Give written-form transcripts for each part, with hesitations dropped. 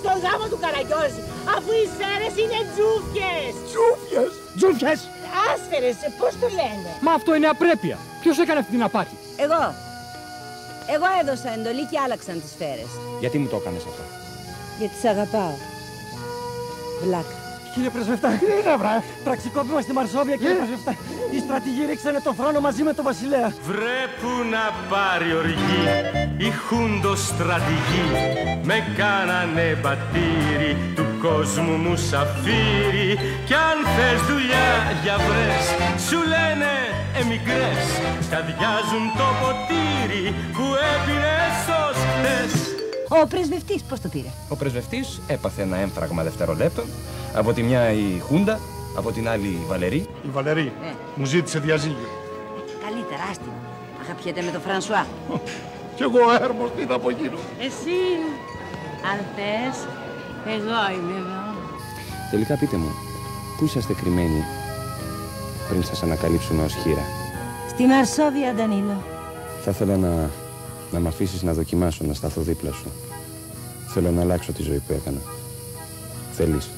στον γάμο του Καραγκιόζη, αφού οι σφαίρες είναι τζούφιες. Τζούφιες! Τζούφιες! Άσφαιρες, πώς το λένε. Μα αυτό είναι απρέπεια. Ποιος έκανε αυτή την απάτη? Εγώ έδωσα εντολή και άλλαξαν τις σφαίρες. Γιατί μου το έκανες αυτό? Γιατί σ' αγαπάω. Βλάκα. Κύριε Πρεσβευτά, είναι βρε! Πραξικόπημα στη Μαρσόβια, κύριε Πρεσβευτά. Οι στρατηγοί ρίξανε τον θρόνο μαζί με τον βασιλέα. Βρε που να πάρει οργή, οι χούντος στρατηγοί με κάνανε μπατήρι του κόσμου μου σαφύρι. Κι αν θες δουλειά για βρες, σου λένε εμιγκρές, καδιάζουν το ποτήρι που έπινες ως χτες. Ο πρεσβευτής πώς το πήρε? Ο πρεσβευτής έπαθε ένα έμφραγμα δευτερολέπτων. Από τη μια η Χούντα, από την άλλη η Βαλερή. Η Βαλερή μου ζήτησε διαζύγιο. Καλύτερα, άστην. Αγαπιέται με τον Φρανσουά. Κι εγώ έρμος τι θα απογίνω. Εσύ, αν θες, εγώ είμαι εδώ. Τελικά πείτε μου, πού είσαστε κρυμμένοι πριν σας ανακαλύψουμε ως χήρα? Στη Μαρσόβια, Ντανίλο. Θα ήθελα να μ' αφήσεις να δοκιμάσω, να σταθώ δίπλα σου. Θέλω να αλλάξω τη ζωή που έκανα. Θέλεις?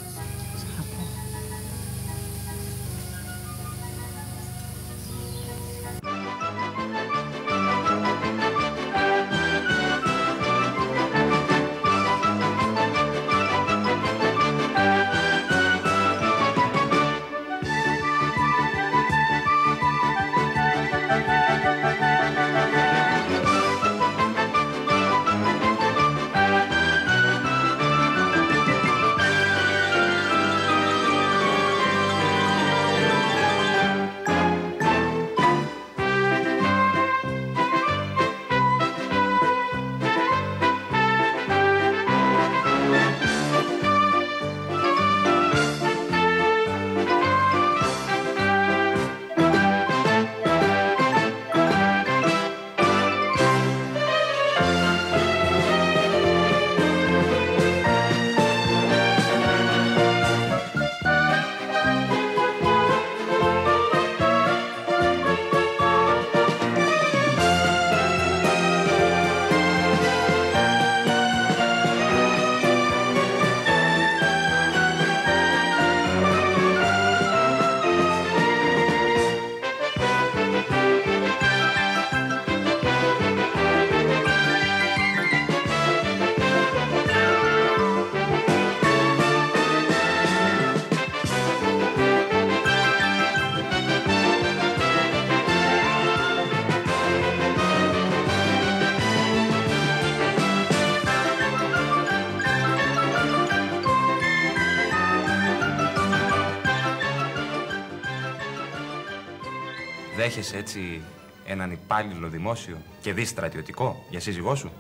Δέχεσαι έτσι έναν υπάλληλο δημόσιο και δι στρατιωτικό για σύζυγό σου?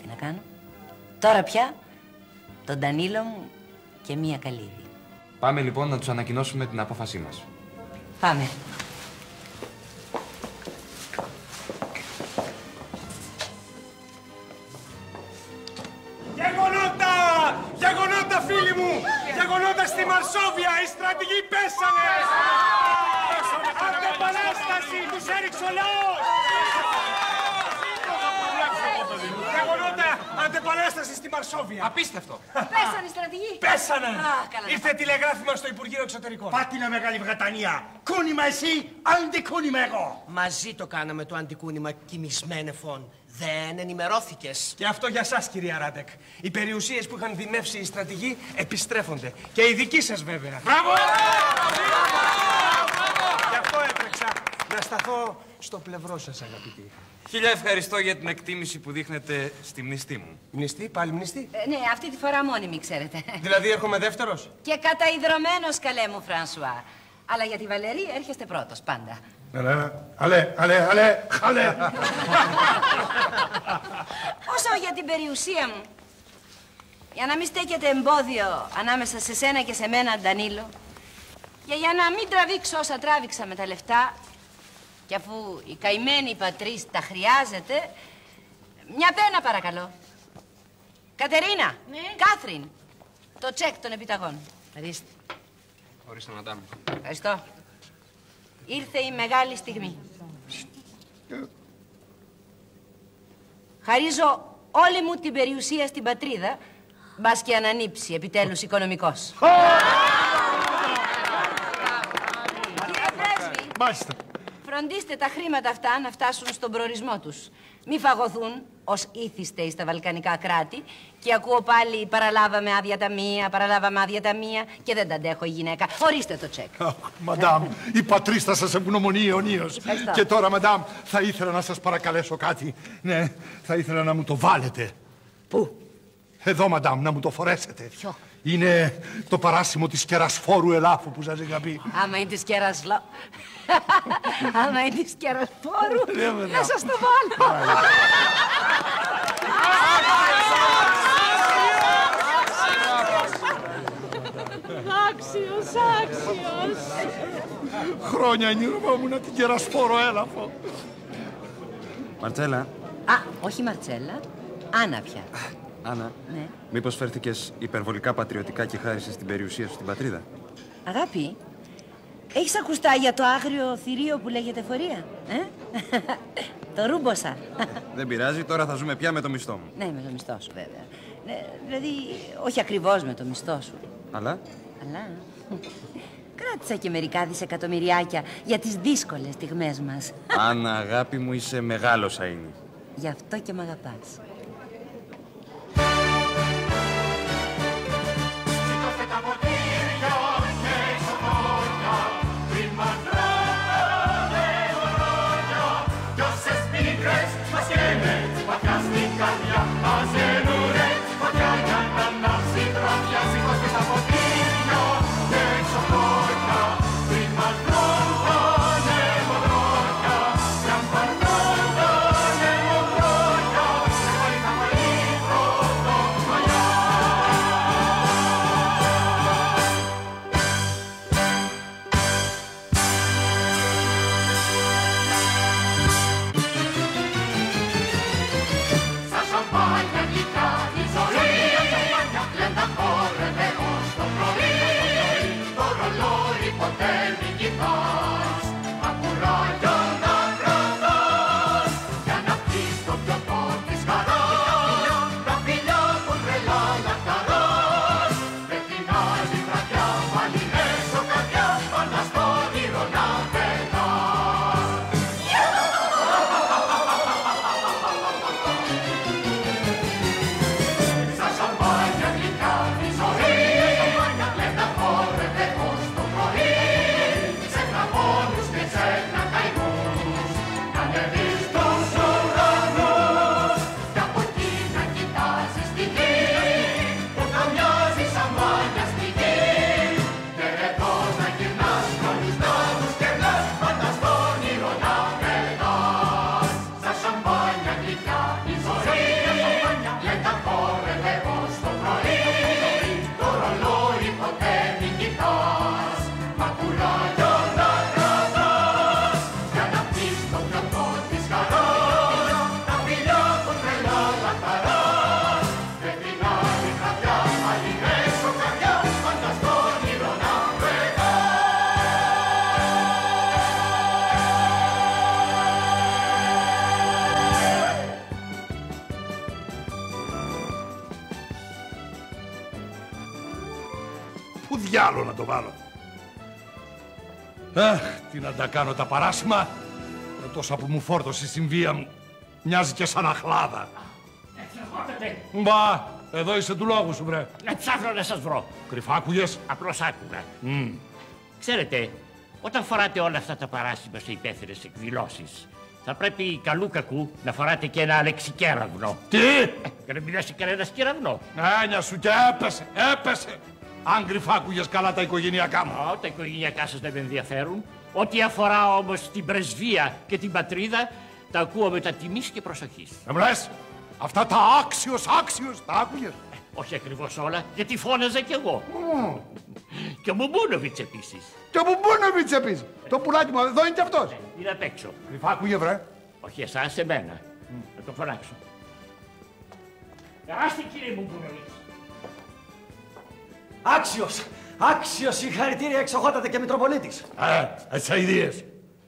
Τι να κάνω? Τώρα πια τον Ντανίλο μου και μία καλύβη. Πάμε λοιπόν να τους ανακοινώσουμε την απόφασή μας. Πάμε. Γεγονότα! Γεγονότα, φίλοι μου! Γεγονότα στη Μαρσόβια! Οι στρατηγοί πέσανε! Αντεπανάσταση! Τους έριξε ο λαός! Γεγονότα! Αντεπανάσταση στη Μαρσόβια! Απίστευτο! Πέσανε οι στρατηγοί! Πέσανε! Ήρθε τηλεγράφημα στο Υπουργείο Εξωτερικών. Πάτινα Μεγάλη Βρετανία. Κούνημα εσύ, αντικούνημα εγώ. Μαζί το κάναμε το αντικούνημα, κοιμισμένε φων. Δεν ενημερώθηκες. Και αυτό για σας, κυρία Ράντεκ. Οι περιουσίες που είχαν δημεύσει οι στρατηγοί επιστρέφονται. Και οι δικοί σας, βέβαια. Μπράβο! Γι' αυτό έτρεξα να σταθώ στο πλευρό σας, αγαπητοί. Χίλια ευχαριστώ για την εκτίμηση που δείχνετε στη μνηστή μου. Μνηστή, πάλι μνηστή. Ναι, αυτή τη φορά μόνιμη, ξέρετε. Δηλαδή έρχομαι δεύτερος. Και καταϊδρωμένος, καλέ μου, Φρανσουά. Αλλά για τη Βαλερή έρχεστε πρώτος, πάντα. Αλέ. Όσο για την περιουσία μου, για να μην στέκεται εμπόδιο ανάμεσα σε σένα και σε μένα, Ντανίλο, και για να μην τραβήξω όσα τράβηξα με τα λεφτά, και αφού η καημένη πατρίς τα χρειάζεται, μια πένα παρακαλώ. Κατερίνα, Κάθριν, το τσεκ των επιταγών. Ορίστε. Ορίστε, μαντάμ. Ευχαριστώ. Ήρθε η μεγάλη στιγμή. Χαρίζω όλη μου την περιουσία στην πατρίδα, Μπας και ανανύψει, επιτέλους οικονομικός. Κύριε Πρέσβη, Μάλιστα. φροντίστε τα χρήματα αυτά να φτάσουν στον προορισμό τους. Μη φαγωθούν, ως ήθιστε στα βαλκανικά κράτη. Και ακούω πάλι παραλάβαμε άδεια ταμεία και δεν τα αντέχω η γυναίκα. Ορίστε το τσεκ. Μαντάμ, η πατρίς θα σας ευγνωμονεί αιωνίως. Και τώρα, μαντάμ, θα ήθελα να σας παρακαλέσω κάτι. Ναι, θα ήθελα να μου το βάλετε. Πού? Εδώ, μαντάμ, να μου το φορέσετε. Ποιο? Είναι το παράσημο της κερασφόρου ελάφου που σας είχα πει. Άμα είναι της Άμα είναι της κερασφόρου, να σας το βάλω. Άξιος. Χρόνια ενηρευόμουν την κερασφόρο έλαφο. Μαρτσέλα. Α, όχι Μαρτσέλα, Άννα πια. Άννα, Ναι. μήπως φέρθηκες υπερβολικά πατριωτικά και χάρισες την περιουσία σου στην πατρίδα? Αγάπη, έχεις ακουστά για το άγριο θηρίο που λέγεται φορεία, Το ρούμποσα. Δεν πειράζει, τώρα θα ζούμε πια με το μισθό μου. Ναι, με το μισθό σου βέβαια. Ναι, δηλαδή, όχι ακριβώς με το μισθό σου. Αλλά? Κράτησα και μερικά δισεκατομμυριάκια για τις δύσκολες στιγμές μας. Άννα, αγάπη μου, είσαι μεγάλο σαΐνι. Γι' αυτό και μ' αγαπάς. Πού διάλο να το βάλω. Αχ, τι να τα κάνω τα παράσημα. Με τόσα που μου φόρτωσε στην βία μου. Μοιάζει και σαν αχλάδα. Μπα, εδώ είσαι του λόγου σου, βρε. Να ψάχνω να σας βρω. Κρυφά άκουγες. Απλώς άκουγα. Ξέρετε, όταν φοράτε όλα αυτά τα παράσημα σε υπαίθριες εκδηλώσεις, θα πρέπει καλού κακού να φοράτε και ένα αλεξικέραυνο. Τι! Για να μιλάσει κανένας κεραυνό. Έννοια σου και έπεσε. Αν κρυφά άκουγες καλά τα οικογενειακά μου. Τα οικογενειακά σας δεν με ενδιαφέρουν. Ό,τι αφορά όμως την πρεσβεία και την πατρίδα, τα ακούω με τα τιμής και προσοχής. Μου λες, αυτά τα άξιος, τα άκουγες. Όχι ακριβώς όλα, γιατί φώναζα κι εγώ. Και ο Μπουμπούνοβιτς επίσης. Και ο Μπουμπούνοβιτς επίσης. Το πουλάκι μου, εδώ είναι κι αυτός. Είναι απ' έξω. Κρυφά άκουγε, βρε. Όχι εσάς, εμένα. Θα το φωνάξω. Περάστε, κύριε Μπουμπούνοβιτς. Άξιος, συγχαρητήρια εξοχότατε και Μητροπολίτης. Έτσι αηδίες.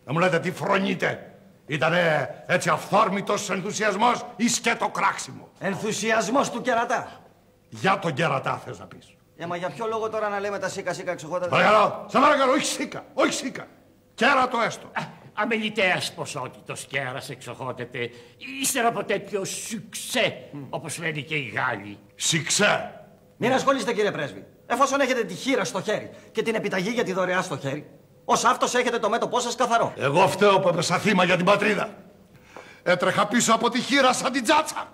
Να μου λέτε τι φρονείτε. Ήτανε έτσι αυθόρμητος ενθουσιασμός ή σκέτο κράξιμο. Ενθουσιασμός του κερατά. Για τον κερατά θες να πεις. Μα για ποιο λόγο τώρα να λέμε τα σίκα εξοχότατε. Παρακαλώ, σε παρακαλώ, όχι σίκα, όχι σίκα. Κέρατο έστω. Αμεληταίας ποσότητος κέρας εξοχότατε, ύστερα από τέτοιο σουξέ, όπως λένε και οι Γάλλοι. Σουξέ. Μην ασχολείστε κύριε πρέσβη. Εφόσον έχετε τη χείρα στο χέρι και την επιταγή για τη δωρεά στο χέρι, ως αυτός έχετε το μέτωπό σας καθαρό. Εγώ φταίω που έπεσα θύμα για την πατρίδα. Έτρεχα πίσω από τη χείρα σαν την τζάτσα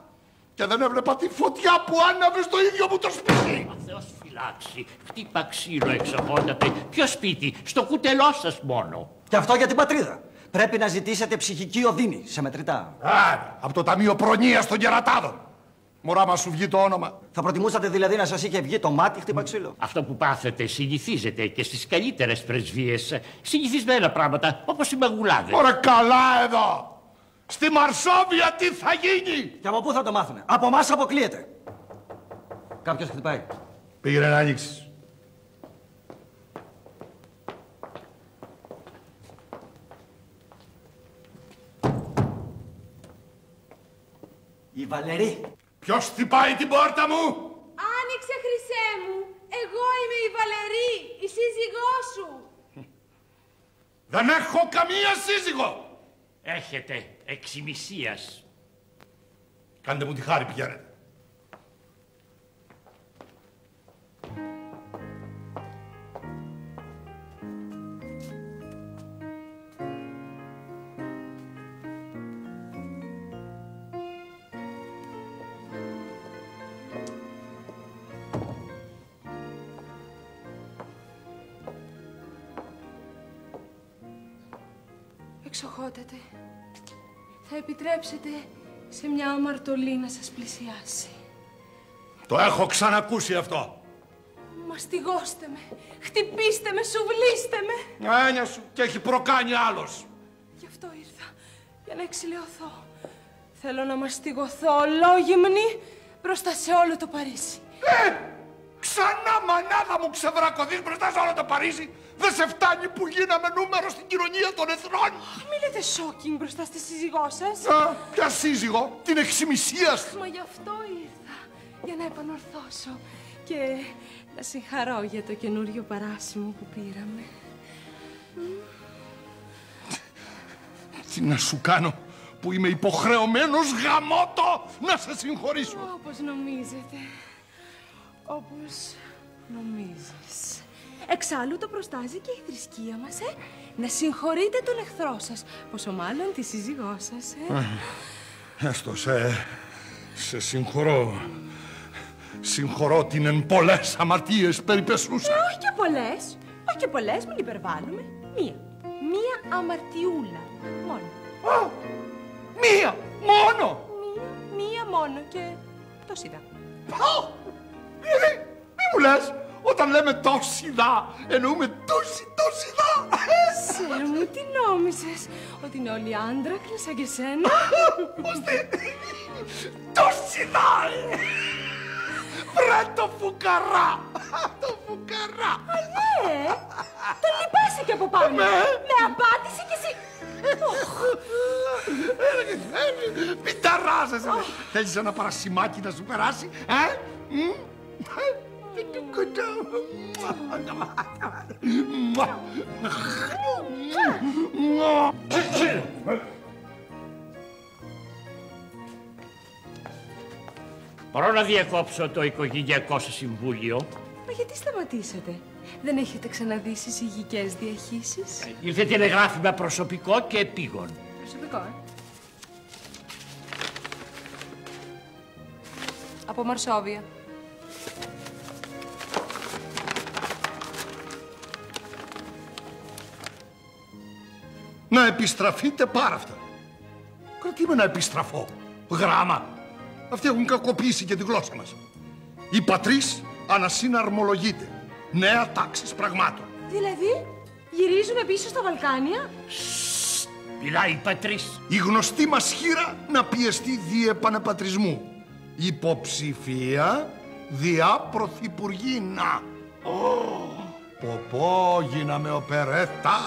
και δεν έβλεπα τη φωτιά που άναβε στο ίδιο μου το σπίτι. Θεός φυλάξει, χτύπα ξύλο εξοχότατε. Ποιο σπίτι, στο κουτελό σας μόνο. Και αυτό για την πατρίδα. Πρέπει να ζητήσετε ψυχική οδύνη σε μετρητά. Άρα, από το Ταμείο Προνοίας των Κερατάδων. Μωρά μας σου βγει το όνομα. Θα προτιμούσατε δηλαδή να σας είχε βγει το μάτι χτύπα ξύλο. Αυτό που πάθετε συνηθίζεται και στις καλύτερες πρεσβείες. Συνηθισμένα πράγματα, όπως οι μαγουλάδες. Ωραία, καλά εδώ. Στη Μαρσόβια τι θα γίνει. Και από πού θα το μάθουνε. Από εμάς αποκλείεται. Κάποιος χτυπάει. Πήγαινε να ανοίξεις. Η Βαλερή. Ποιος χτυπάει την πόρτα μου. Άνοιξε, Χρυσέ μου. Εγώ είμαι η Βαλερή, η σύζυγός σου. Δεν έχω καμία σύζυγο. Έχετε εξημισίας. Κάντε μου τη χάρη, πηγαίνετε. Εξοχότατε, θα επιτρέψετε σε μια αμαρτωλή να σας πλησιάσει. Το έχω ξανακούσει αυτό. Μαστιγώστε με, χτυπήστε με, σουβλήστε με. Έννοια σου και έχει προκάνει άλλος. Γι' αυτό ήρθα, για να εξηλαιωθώ. Θέλω να μαστιγωθώ ολόγυμνη μπροστά σε όλο το Παρίσι. Ξανά μανάδα μου ξεβρακωθείς μπροστά σε όλο το Παρίσι. Δεν σε φτάνει που γίναμε νούμερο στην κοινωνία των εθνών. Μην λέτε σόκινγκ μπροστά στη σύζυγό σας. Ποια σύζυγο, την εξημισίας. Μα γι' αυτό ήρθα, για να επανορθώσω και να συγχαρώ για το καινούριο παράσημο που πήραμε. Τι να σου κάνω που είμαι υποχρεωμένος γαμώτο να σε συγχωρήσω. Όπως νομίζετε. Όπως νομίζεις. Εξάλλου το προστάζει και η θρησκεία μας, να συγχωρείτε τον εχθρό σας. Πόσο μάλλον τη σύζυγό σας, Έστω, σε συγχωρώ. Συγχωρώ την εν πολλές αμαρτίες περιπεσούσα. Όχι και πολλές. Όχι και πολλές, μην υπερβάλλουμε. Μία αμαρτιούλα. Μόνο. Μία μόνο. Μία μόνο και το σίδα. Μη μου λες, όταν λέμε τόση δα, εννοούμε τόση δα. Σέρ μου, τι νόμιζες, ότι είναι όλοι άντρακλοι σαν και σένα. Ώστε, τόση δα. Βρε το φουκαρά. Το φουκαρά. Ναι, τον λυπάσαι και από πάνω. Με απάτησε κι εσύ. Μην ταράζεσαι. Θέλεις ένα παρασημάκι να σου περάσει, Μπορώ να διακόψω το οικογενειακό σας συμβούλιο. Μα γιατί σταματήσατε? Δεν έχετε ξαναδεί συζυγικές διαχύσεις? Ήρθε τηλεγράφημα προσωπικό και επίγον. Προσωπικό, Από Μαρσόβια. Να επιστραφείτε πάρα αυτά. Κρατήμε να επιστραφώ. Γράμμα. Αυτοί έχουν κακοποιήσει και τη γλώσσα μας. Η πατρίς ανασυναρμολογείται. Νέα τάξης πραγμάτων. Δηλαδή, γυρίζουμε πίσω στα Βαλκάνια. Μιλάει η πατρίς. Η γνωστή μας χείρα να πιεστεί δι' επανεπατρισμού. Υποψηφία διά πρωθυπουργίνα. Ποπό, γίναμε οπερέτα.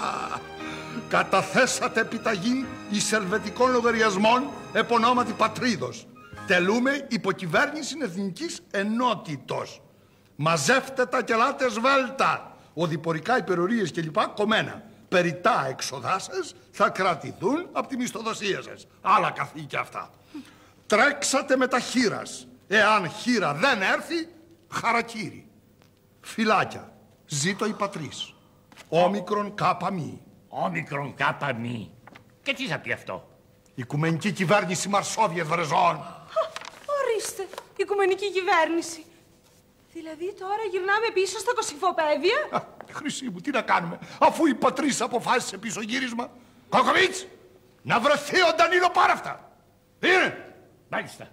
Καταθέσατε επιταγή εις ελβετικών λογαριασμών επ' ονόματι πατρίδος. Τελούμε υποκυβέρνηση εθνικής ενότητος. Μαζεύτε τα και ελάτε σβέλτα. Οδηπορικά υπερορίες κλπ. Κομμένα. Περιτά έξοδά σας θα κρατηθούν από τη μισθοδοσία σας. Άλλα καθήκια αυτά. Τρέξατε με τα χείρας. Εάν χείρα δεν έρθει, χαρακύρι. Φυλάκια. Ζήτω η πατρίς. Όμικρον κάπα μη. Όμικρον κάπα μη. Και τι θα πει αυτό? Οικουμενική κυβέρνηση Μαρσόβιετ Βρεζών. Ορίστε, οικουμενική κυβέρνηση. Δηλαδή τώρα γυρνάμε πίσω στα Κωσυφοπαίδεια. Χρυσή μου, τι να κάνουμε, αφού η πατρίς αποφάσισε πίσω γύρισμα. Κόκοβιτς, να βρεθεί ο Ντανίλο Πάραφτα. Είναι. Μάλιστα.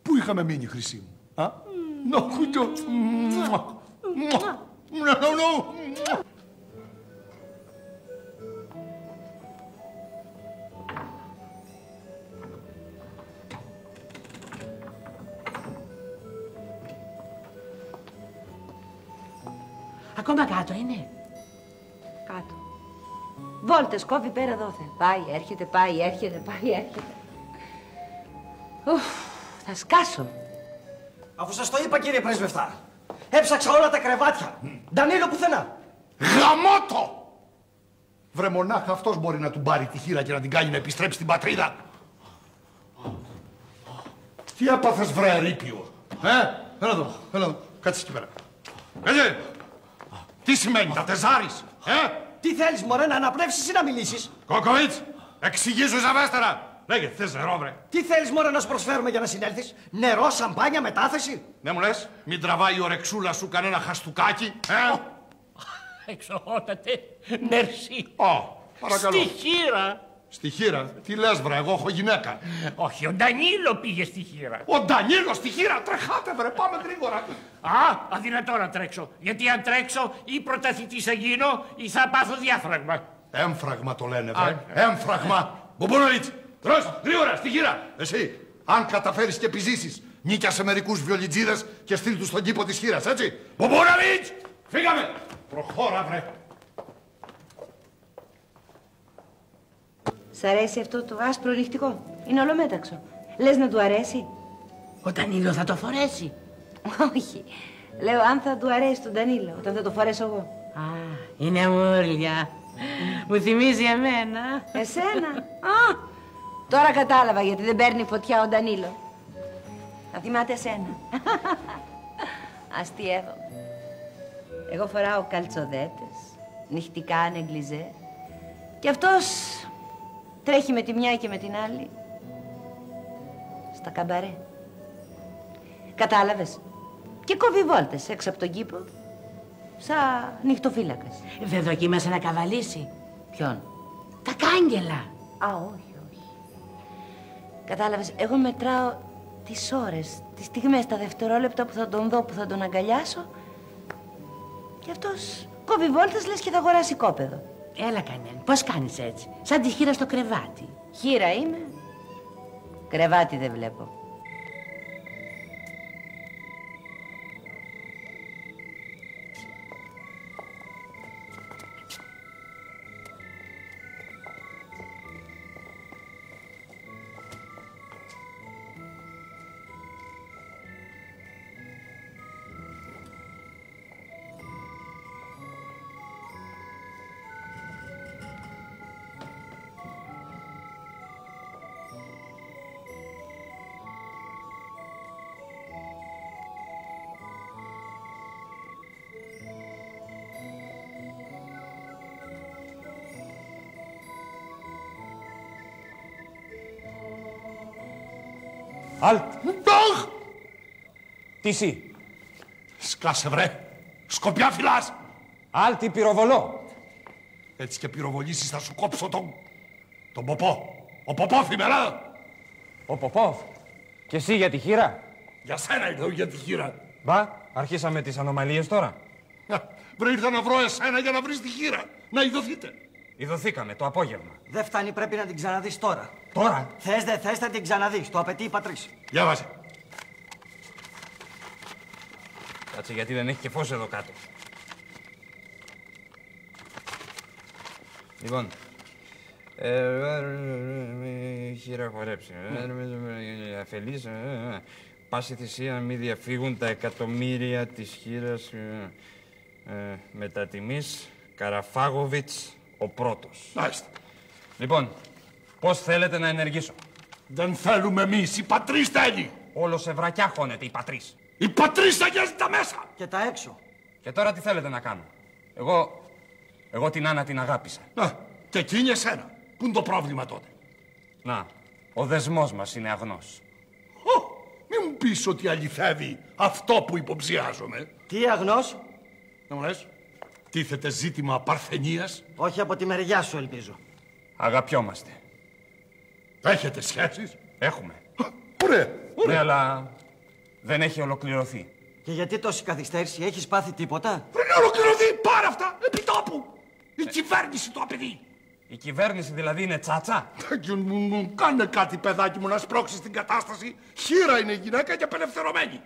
Πού είχαμε μείνει, Χρυσή μου? Ακόμα κάτω είναι. Κάτω. Βόλτες, κόβει πέρα δόθε. Πάει, έρχεται, πάει, έρχεται, πάει, έρχεται. Ουφ, θα σκάσω. Αφού σας το είπα, κύριε πρέσβευτά, έψαξα όλα τα κρεβάτια. Ντανίλο πουθενά. Γαμώτο! Βρε μονάχα αυτός μπορεί να του πάρει τη χείρα και να την κάνει να επιστρέψει στην πατρίδα. Τι έπαθες, βρε ερείπιο? Έλα εδώ, έλα εδώ. Κάτσε εκεί πέρα. Κάτσε. Τι σημαίνει, τα τεζάρις, Τι θέλεις, μωρέ, να αναπνεύσεις ή να μιλήσεις? Κόκοβιτς, εξηγήσου σαβέστερα. Λέγε, θες νερό, βρε? Τι θέλεις, μωρέ, να σου προσφέρουμε για να συνέλθεις? Νερό, σαμπάνια, μετάθεση? Ναι μου λες, μην τραβάει η ορεξούλα σου κανένα χαστούκάκι, Εξοχότατε, μερσή. Παρακαλώ. Στη χείρα. Στη χείρα, τι λες, βρε, εγώ έχω γυναίκα. Όχι, ο Ντανίλο πήγε στη χείρα. Ο Ντανίλο στη χείρα, τρεχάτε, βρε, πάμε γρήγορα. Α, αδυνατό να τρέξω. Γιατί αν τρέξω ή πρωταθλητής θα γίνω ή θα πάθω διάφραγμα. Έμφραγμα το λένε, βρε. Έμφραγμα. Μπουμπούνοβιτς, τρως, γρήγορα, στη χείρα. Εσύ, αν καταφέρεις και επιζήσεις, νίκιασε μερικούς βιολιτζίδες και στείλ τους στον κήπο της χείρας, έτσι. Μπουμπούνοβιτς, φύγαμε. Προχώρα, βρε. Σ' αρέσει αυτό το άσπρο ριχτικό? Είναι ολομέταξο. Λες να του αρέσει? Ο Ντανίλο θα το φορέσει. Όχι. Λέω αν θα του αρέσει τον Ντανίλο, όταν θα το φορέσω εγώ. Α, είναι αμούρλια. Μου θυμίζει εμένα. Εσένα? Α, τώρα κατάλαβα γιατί δεν παίρνει φωτιά ο Ντανίλο. Θα θυμάται εσένα. Αστιεύω. Εγώ φοράω καλτσοδέτες, νυχτικά νεγκλιζέ. Και αυτός τρέχει με τη μια και με την άλλη στα καμπαρέ. Κατάλαβες? Και κόβει βόλτες έξω από τον κήπο σαν νυχτοφύλακας. Δεν δοκίμασε να καβαλήσει? Ποιον? Τα κάγκελα. Α, όχι, όχι. Κατάλαβες, εγώ μετράω τις ώρες, τις στιγμές, τα δευτερόλεπτα που θα τον δω, που θα τον αγκαλιάσω. Και αυτός κόβει βόλτες λες και θα αγοράσει κόπεδο. Έλα κανένα, πώς κάνεις έτσι? Σαν τη χείρα στο κρεβάτι. Χείρα είμαι. Κρεβάτι δεν βλέπω. Αλτ! Τι εσύ? Σκάσε, βρε. Σκοπιά φυλάς. Αλτ, πυροβολώ. Έτσι και πυροβολήσεις θα σου κόψω τον Ποπό. Ο Ποπόφ είμαι, έλα. Ο Ποπόφ. Και εσύ για τη χείρα? Για σένα ήρθα, για τη χείρα. Μπα, αρχίσαμε τις ανομαλίες τώρα. Βρε, ήρθα να βρω εσένα για να βρεις τη χείρα. Να ειδωθείτε. Ειδωθήκαμε το απόγευμα. Δεν φτάνει, πρέπει να την ξαναδείς τώρα. Τώρα? Θες δεν θες, θα την ξαναδείς. Το απαιτεί η πατρίς. Διάβασε. Κάτσε γιατί δεν έχει και φως εδώ κάτω. Λοιπόν, Χείρα χορέψει. Αφελής. Πάση θυσία μη διαφύγουν τα εκατομμύρια της χείρας. Μετά τιμής Καραφάγοβιτς ο πρώτος. Μάλιστα. Λοιπόν, πώς θέλετε να ενεργήσω? Δεν θέλουμε εμείς, η Πατρίς θέλει. Όλο σε βρακιά χώνεται η Πατρίς. Η Πατρίς αγιάζει τα μέσα. Και τα έξω. Και τώρα τι θέλετε να κάνω? Εγώ την Άννα την αγάπησα. Και εκείνη εσένα. Πού είναι το πρόβλημα τότε? Να, ο δεσμός μας είναι αγνός. Μη μου πεις ότι αληθεύει αυτό που υποψιάζομαι. Τι αγνός? Να μου λες, τίθεται ζήτημα παρθενίας? Όχι από τη μεριά σου, ελπίζω. Αγαπιόμαστε. Έχετε σχέσεις? Έχουμε. Ωραία. Ναι, αλλά δεν έχει ολοκληρωθεί. Και γιατί τόση καθυστέρηση, έχεις πάθει τίποτα? Πριν ολοκληρωθεί, πάρα αυτά, επί τόπου. Η κυβέρνηση το απαιτεί. Η κυβέρνηση δηλαδή είναι τσάτσα? Κάνε κάτι, παιδάκι μου, να σπρώξεις την κατάσταση. Χείρα είναι η γυναίκα και απελευθερωμένη.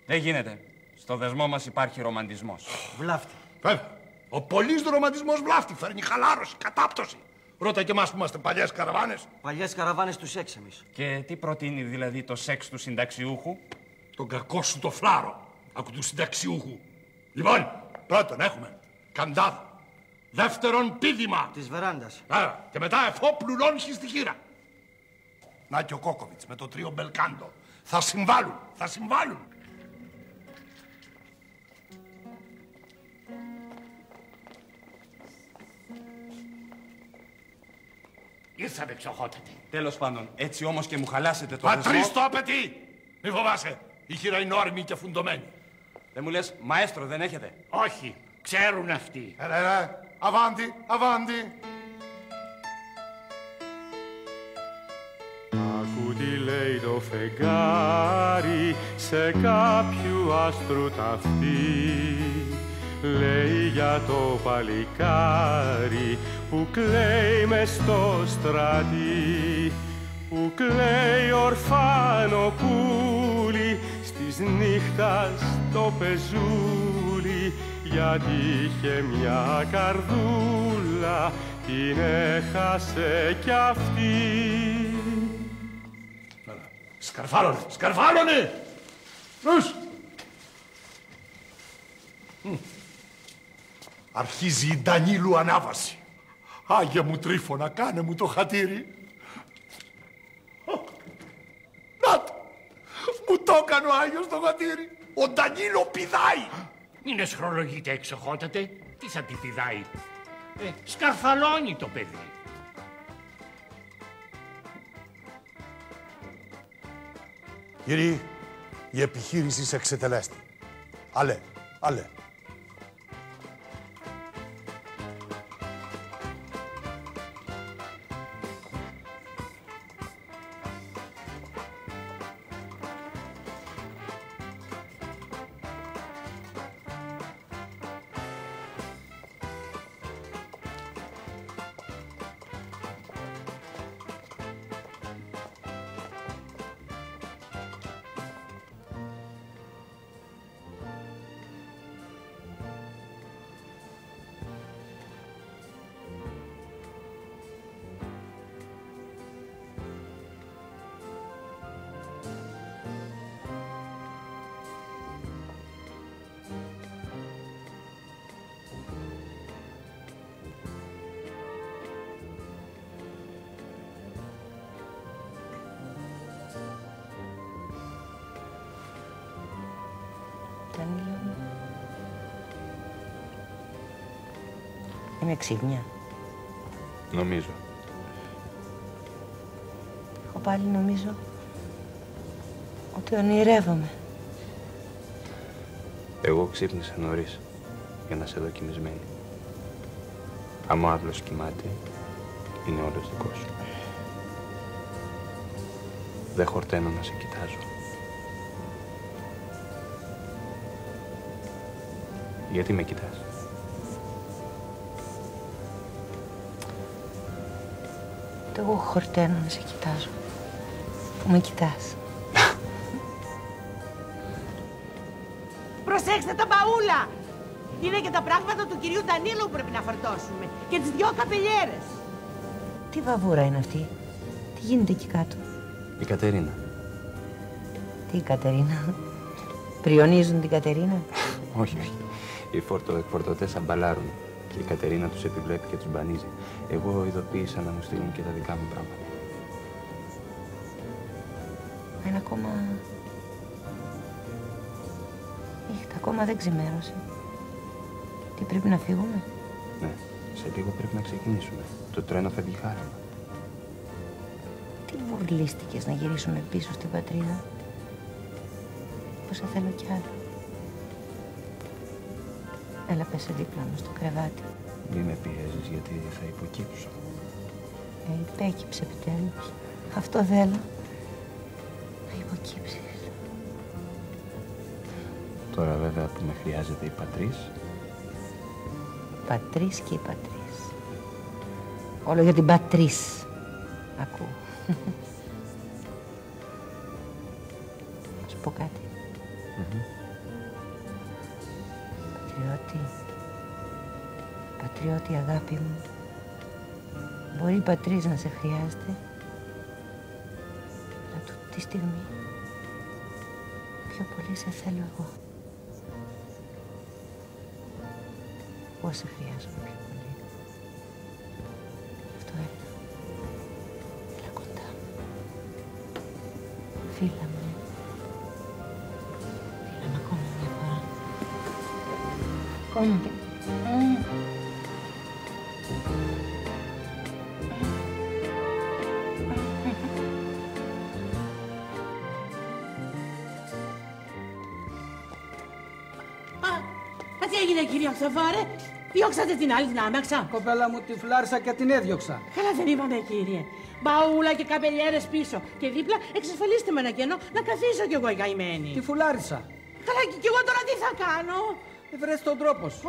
Δεν γίνεται. Στο δεσμό μας υπάρχει ρομαντισμός. Βλάφτη. Βέβαια. Ο πολύς ρομαντισμός βλάφτη. Φέρνει χαλάρωση, κατάπτωση. Ρώτα και εμάς που είμαστε παλιές καραβάνες. Παλιές καραβάνες του σεξ εμείς. Και τι προτείνει δηλαδή το σεξ του συνταξιούχου? Τον κακό σου το φλάρο. Ακού του συνταξιούχου. Λοιπόν, πρώτον έχουμε καντάδα. Δεύτερον, πήδημα. Της βεράντας. Άρα, και μετά εφόπλου λόγχη στη χείρα. Να και ο Κόκοβιτς με το τρίο Μπελκάντο. Θα συμβάλλουν. Ήρθαμε, ξοχότατε. Τέλος πάντων, έτσι όμως και μου χαλάσετε το δεσμό. Πατρίς το απαιτεί. Μη φοβάσαι. Η χείρα είναι όρημη και φουντωμένη. Δεν μου λες, μαέστρο δεν έχετε? Όχι, ξέρουν αυτοί. Αβάντι. Άκου τι λέει το φεγγάρι σε κάποιου άστρου ταυτί. Λέει για το παλικάρι που κλαίει μες στο στρατή, που κλαίει ορφάνο πουλί στις νύχτας το πεζούλι, γιατί είχε μια καρδούλα, την έχασε κι αυτή. Σκαρφάλωνε! Ρους! Αρχίζει η Ντανίλου ανάβαση. Άγιε μου Τρίφωνα, κάνε μου το χατήρι. Να το! Μου το έκανε ο Άγιος το χατήρι. Ο Ντανίλο πηδάει. Μην εσχρολογείτε, εξοχότατε. Τι θα τη πηδάει? Σκαρφαλώνει το παιδί. Κύριοι, η επιχείρηση σε εξετελέστη. Αλέ. Ντανίλο μου. Είμαι ξύπνια. Νομίζω. Εγώ πάλι νομίζω ότι ονειρεύομαι. Εγώ ξύπνησα νωρίς για να σε δω κοιμισμένη. Άμα ο άλλος κοιμάται, είναι όλος δικός σου. Δεν χορταίνω να σε κοιτάζω. Γιατί με κοιτάς? Εγώ χορταίνω να σε κοιτάζω. Που με κοιτάς. Προσέξτε τα μπαούλα! Είναι και τα πράγματα του κυρίου Ντανίλου που πρέπει να φορτώσουμε. Και τις 2 καπελιέρες. Τι βαβούρα είναι αυτή? Τι γίνεται εκεί κάτω? Η Κατερίνα. Τι η Κατερίνα? Πριονίζουν την Κατερίνα? Όχι, όχι. Οι φορτωτές αμπαλάρουν και η Κατερίνα τους επιβλέπει και τους μπανίζει. Εγώ ειδοποίησα να μου στείλουν και τα δικά μου πράγματα. Είναι ακόμα... Ακόμα δεν ξημέρωσε. Τι, πρέπει να φύγουμε? Ναι, σε λίγο πρέπει να ξεκινήσουμε. Το τρένο φεύγει χάραμα. Τι βουρλίστηκες να γυρίσουμε πίσω στην πατρίδα? Πόσα θέλω κι άλλο. Έλα, πέσε δίπλα μου στο κρεβάτι. Μη με πιέζεις γιατί θα υποκύψω. Υπέκυψε επιτέλους. Αυτό θέλω. Να υποκύψεις. Τώρα βέβαια που με χρειάζεται η Πατρίς. Πατρίς και η Πατρίς. Όλο για την Πατρίς. Ακούω. Να σου πω κάτι. Πατριώτη, αγάπη μου. Μπορεί η Πατρίς να σε χρειάζεται. Αλλά τούτη τη στιγμή πιο πολύ σε θέλω εγώ. Εγώ σε χρειάζομαι πιο πολύ. Αυτό έλα. Έλα κοντά μου. Φίλα μου. Φίλα μου ακόμα μια φορά. Ακόμα και... Τι έγινε, κυρία Χριστοφόρε? Διώξατε την άλλη την άμαξα? Κοπέλα μου, τη φλάρισα και την έδιωξα. Καλά δεν είπαμε, κύριε. Μπαούλα και καπελιέρες πίσω. Και δίπλα εξασφαλίστε με ένα κενό να καθίσω κι εγώ η καημένη. Τη φουλάρισα. Καλά, κι εγώ τώρα τι θα κάνω? Βρες τον τρόπο σου.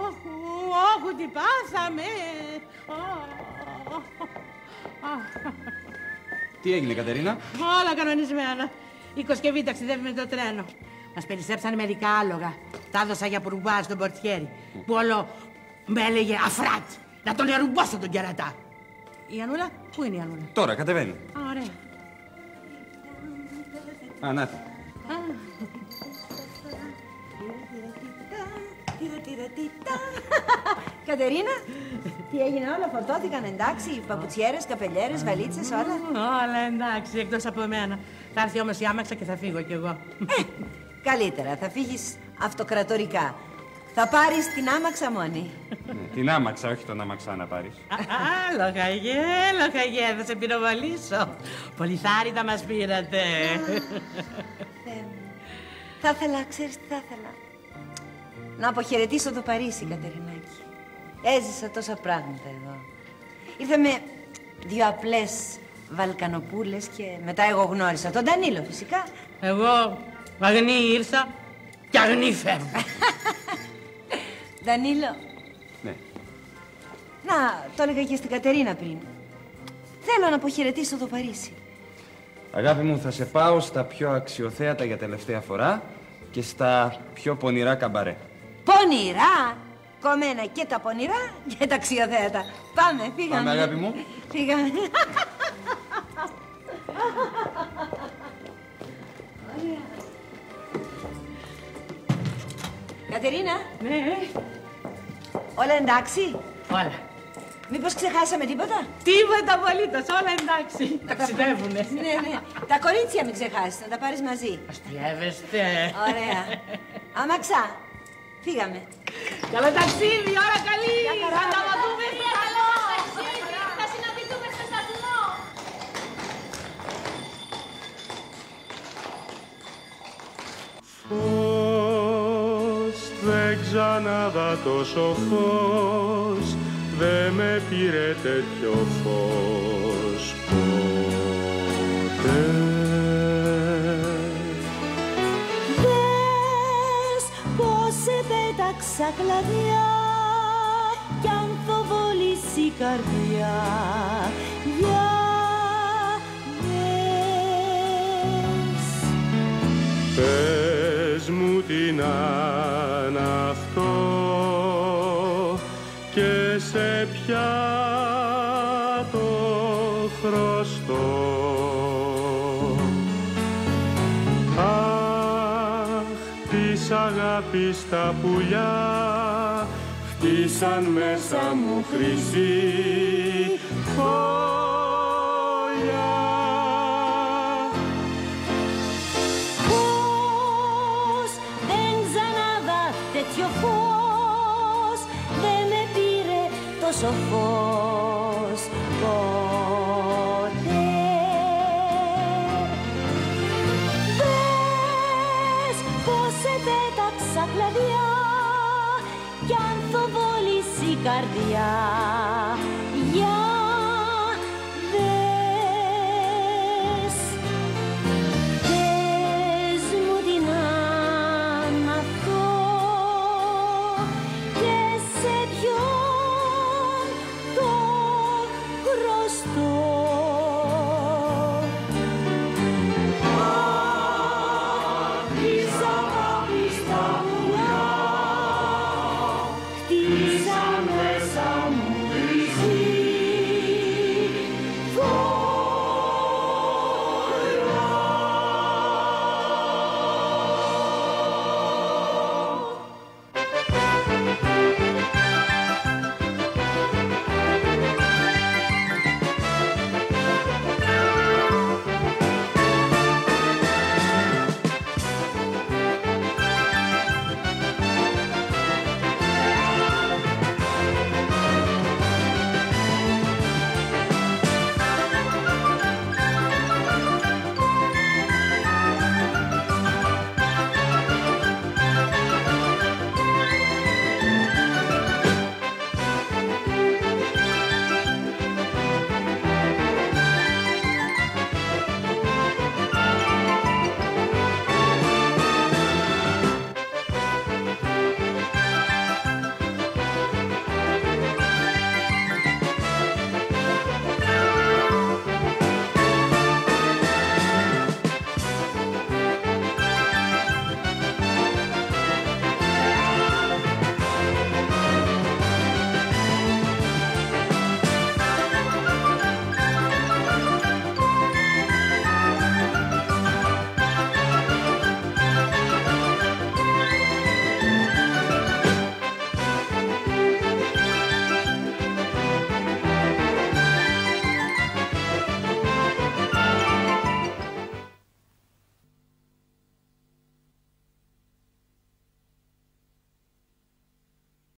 Όχι, τι πάθαμε. Τι έγινε, Κατερίνα? Όλα κανονισμένα. Η Κοσκεβή ταξιδεύει με το τρένο. Μας περιστρέψανε μερικά άλογα. Τα έδωσα για πουρουμπά στον πορτιέρι. Που όλο με έλεγε αφράτ. Να τον ερουμπώσω τον κερατά. Η Ανούλα, πού είναι η Ανούλα? Τώρα, κατεβαίνει. Α, ωραία. Α, να τη. Κατερίνα, τι έγινε, όλα φορτώθηκαν εντάξει? Παπουτσιέρες, καπελιέρες, βαλίτσες, όλα? Όλα εντάξει, εκτός από εμένα. Θα έρθει όμως η άμαξα και θα φύγω κι εγώ. Καλύτερα, θα φύγεις αυτοκρατορικά. Θα πάρεις την άμαξα μόνη. Την άμαξα, όχι τον άμαξα να πάρεις. Λοχαγέ, θα σε πυροβολήσω. Πολυθάριδα μας πήρατε. Θα ήθελα, ξέρεις τι θα ήθελα? Να αποχαιρετήσω το Παρίσι, Κατερινάκη. Έζησα τόσα πράγματα εδώ. Ήρθα με δύο απλές Βαλκανοπούλες και μετά εγώ γνώρισα τον Ντανίλο φυσικά. Εγώ αγνή ήρθα και αγνή φεύγω. Ντανίλο. Ναι. Να, το έλεγα και στην Κατερίνα πριν. Θέλω να αποχαιρετήσω το Παρίσι. Αγάπη μου, θα σε πάω στα πιο αξιοθέατα για τελευταία φορά και στα πιο πονηρά καμπαρέ. Πονηρά! Κομμένα και τα πονηρά και τα αξιοθέατα. Πάμε, φύγαμε. Πάμε, αγάπη μου. Φύγαμε. Κατερίνα. Ναι. Όλα εντάξει? Όλα. Μήπως ξεχάσαμε τίποτα? Τίποτα απολύτως, όλα εντάξει. Ταξιδεύουνε. Ναι, ναι. Τα κορίτσια μην ξεχάσεις, να τα πάρεις μαζί. Αστιεύεστε. Ωραία. Αμαξά. Φύγαμε. Καλό ταξίδι, ώρα καλή. Θα τα δούμε. Καλό ταξίδι. Θα συναντηθούμε στο σταθμό. Φως, δεν ξαναδά τόσο φως, δε με πήρε τέτοιο φως ποτέ. Δες πως σε πέταξα κλαδιά κι ανθοβολήσει η καρδιά. Για δες. Πες μου τι να είναι αυτό και σε ποια το της αγάπης τα πουλιά χτίσαν μέσα μου χρυσή φωλιά. Πώς δεν ξανάδα τέτοιο φως, δεν με πήρε τόσο φως ποτέ. Δες πως σε πέταξα κλαδιά κι αν θοβόλησε η καρδιά.